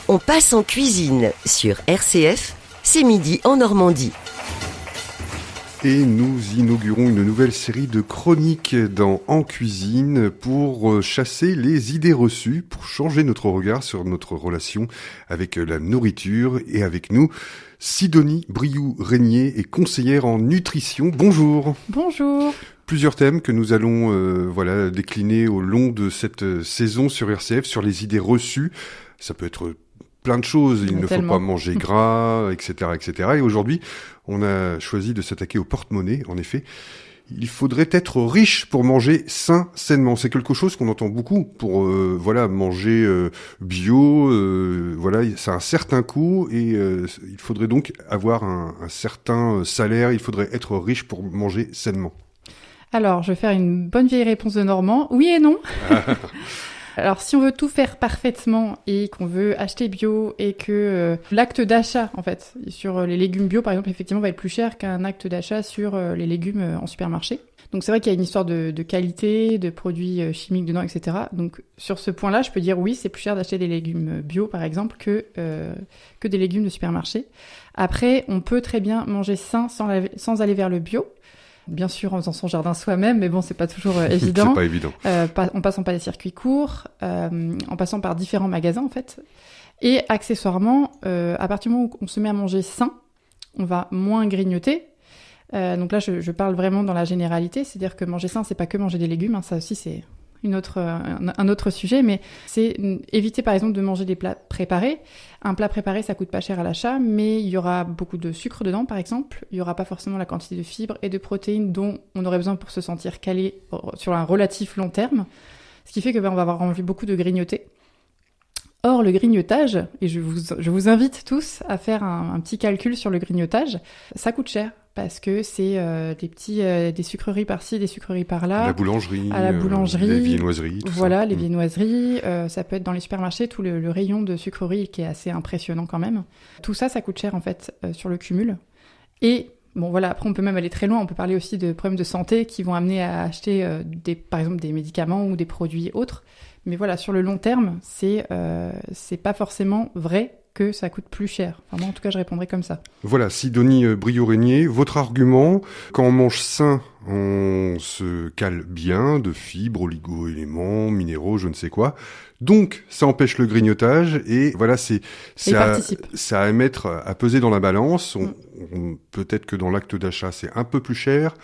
On passe en cuisine sur RCF, c'est midi en Normandie. Et nous inaugurons une nouvelle série de chroniques dans En Cuisine pour chasser les idées reçues, pour changer notre regard sur notre relation avec la nourriture. Et avec nous, Sidonie Briou-Régnier est conseillère en nutrition. Bonjour. Bonjour. Plusieurs thèmes que nous allons décliner au long de cette saison sur RCF, sur les idées reçues. Ça peut être plein de choses, il ne faut pas manger gras, etc., etc. Et aujourd'hui, on a choisi de s'attaquer au porte-monnaie. En effet, il faudrait être riche pour manger sain, sainement. C'est quelque chose qu'on entend beaucoup pour manger bio. Ça a un certain coût et il faudrait donc avoir un certain salaire. Il faudrait être riche pour manger sainement. Alors, je vais faire une bonne vieille réponse de Normand. Oui et non. Alors, si on veut tout faire parfaitement et qu'on veut acheter bio et que l'acte d'achat, en fait, sur les légumes bio, par exemple, effectivement, va être plus cher qu'un acte d'achat sur les légumes en supermarché. Donc, c'est vrai qu'il y a une histoire de qualité, de produits chimiques dedans, etc. Donc, sur ce point-là, je peux dire oui, c'est plus cher d'acheter des légumes bio, par exemple, que des légumes de supermarché. Après, on peut très bien manger sain sans aller vers le bio. Bien sûr, en faisant son jardin soi-même, mais bon, c'est pas toujours évident. C'est pas évident. En passant par des circuits courts, en passant par différents magasins, en fait. Et accessoirement, à partir du moment où on se met à manger sain, on va moins grignoter. Donc là, je parle vraiment dans la généralité, c'est-à-dire que manger sain, c'est pas que manger des légumes, hein, ça aussi, c'est un autre sujet, mais c'est éviter par exemple de manger des plats préparés. Un plat préparé, ça coûte pas cher à l'achat, mais il y aura beaucoup de sucre dedans par exemple. Il y aura pas forcément la quantité de fibres et de protéines dont on aurait besoin pour se sentir calé sur un relatif long terme. Ce qui fait que on va avoir envie beaucoup de grignoter. Or, le grignotage, et je vous invite tous à faire un petit calcul sur le grignotage, ça coûte cher. Parce que c'est des sucreries par-ci, des sucreries par-là. À la boulangerie, les viennoiseries. Tout voilà, ça. Les viennoiseries. Ça peut être dans les supermarchés, tout le rayon de sucreries qui est assez impressionnant quand même. Tout ça, ça coûte cher en fait sur le cumul. Et bon voilà, après on peut même aller très loin. On peut parler aussi de problèmes de santé qui vont amener à acheter par exemple des médicaments ou des produits autres. Mais voilà, sur le long terme, c'est pas forcément vrai que ça coûte plus cher. Enfin, moi, en tout cas, je répondrai comme ça. Voilà, Sidonie Briou-Régnier, votre argument, quand on mange sain, on se cale bien de fibres, oligo-éléments, minéraux, je ne sais quoi. Donc, ça empêche le grignotage et voilà, c'est ça à mettre, à peser dans la balance. Peut-être que dans l'acte d'achat, c'est un peu plus cher.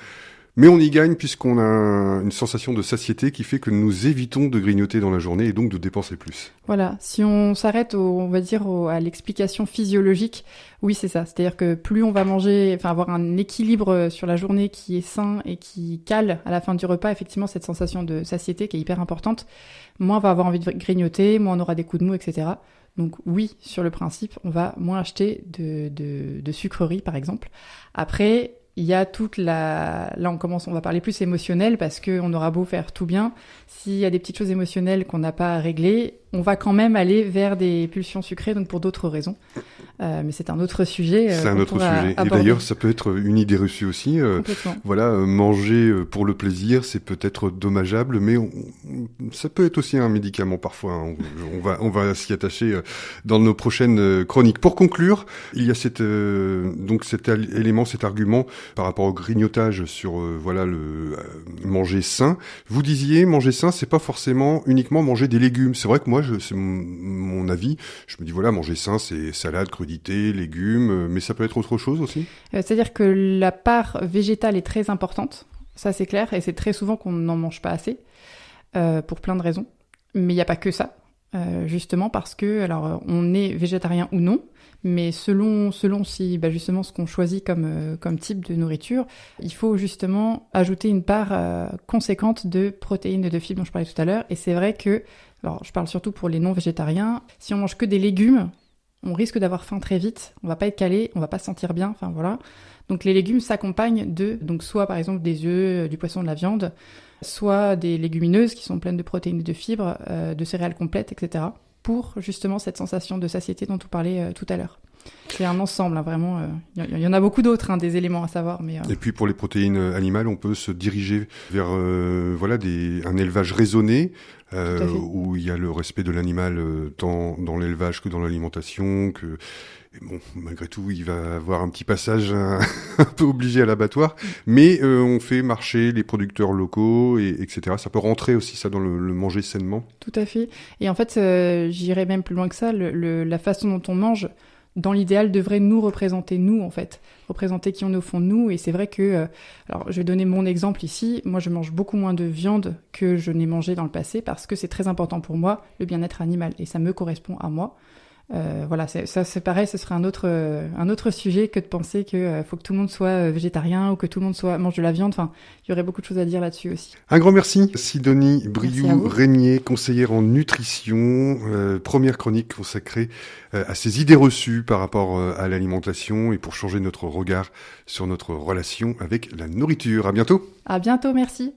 Mais on y gagne puisqu'on a une sensation de satiété qui fait que nous évitons de grignoter dans la journée et donc de dépenser plus. Voilà, si on s'arrête à l'explication physiologique, oui c'est ça. C'est-à-dire que plus on va manger, avoir un équilibre sur la journée qui est sain et qui cale à la fin du repas, effectivement cette sensation de satiété qui est hyper importante, moins on va avoir envie de grignoter, moins on aura des coups de mou, etc. Donc oui, sur le principe, on va moins acheter de sucreries par exemple. Après, il y a là on va parler plus émotionnel parce qu'on aura beau faire tout bien, s'il y a des petites choses émotionnelles qu'on n'a pas à régler, on va quand même aller vers des pulsions sucrées, donc pour d'autres raisons. Mais c'est un autre sujet. C'est un autre sujet. Et d'ailleurs, ça peut être une idée reçue aussi. Manger pour le plaisir, c'est peut-être dommageable, mais ça peut être aussi un médicament parfois. On va s'y attacher dans nos prochaines chroniques. Pour conclure, il y a cet élément, cet argument par rapport au grignotage sur le manger sain. Vous disiez manger sain, c'est pas forcément uniquement manger des légumes. C'est vrai que moi, c'est mon avis. Je me dis manger sain, c'est salade, crudité, légumes, mais ça peut être autre chose aussi. C'est-à-dire que la part végétale est très importante, ça c'est clair, et c'est très souvent qu'on n'en mange pas assez pour plein de raisons. Mais il n'y a pas que ça, justement parce que on est végétarien ou non. Mais selon si justement ce qu'on choisit comme type de nourriture, il faut justement ajouter une part conséquente de protéines et de fibres dont je parlais tout à l'heure. Et c'est vrai que, je parle surtout pour les non-végétariens, si on mange que des légumes, on risque d'avoir faim très vite, on va pas être calé, on va pas se sentir bien, voilà. Donc les légumes s'accompagnent donc soit par exemple des œufs, du poisson, de la viande, soit des légumineuses qui sont pleines de protéines et de fibres, de céréales complètes, etc. pour justement cette sensation de satiété dont on parlait tout à l'heure. C'est un ensemble, hein, vraiment. Il y en a beaucoup d'autres, hein, des éléments à savoir. Mais, Et puis pour les protéines animales, on peut se diriger vers un élevage raisonné, où il y a le respect de l'animal tant dans l'élevage que dans l'alimentation, et bon, malgré tout, il va avoir un petit passage un peu obligé à l'abattoir, mais on fait marcher les producteurs locaux, etc. Ça peut rentrer aussi ça dans le manger sainement. Tout à fait. Et en fait, j'irais même plus loin que ça. La façon dont on mange, dans l'idéal, devrait nous représenter nous, en fait. Représenter qui on est au fond de nous. Et c'est vrai que... alors, je vais donner mon exemple ici. Moi, je mange beaucoup moins de viande que je n'ai mangé dans le passé parce que c'est très important pour moi, le bien-être animal. Et ça me correspond à moi. Voilà, ça c'est pareil, ce serait un autre sujet que de penser que faut que tout le monde soit végétarien ou que tout le monde mange de la viande. Enfin, il y aurait beaucoup de choses à dire là-dessus aussi. Un grand merci, Sidonie Briou-Régnier, conseillère en nutrition. Première chronique consacrée à ces idées reçues par rapport à l'alimentation et pour changer notre regard sur notre relation avec la nourriture. À bientôt. À bientôt, merci.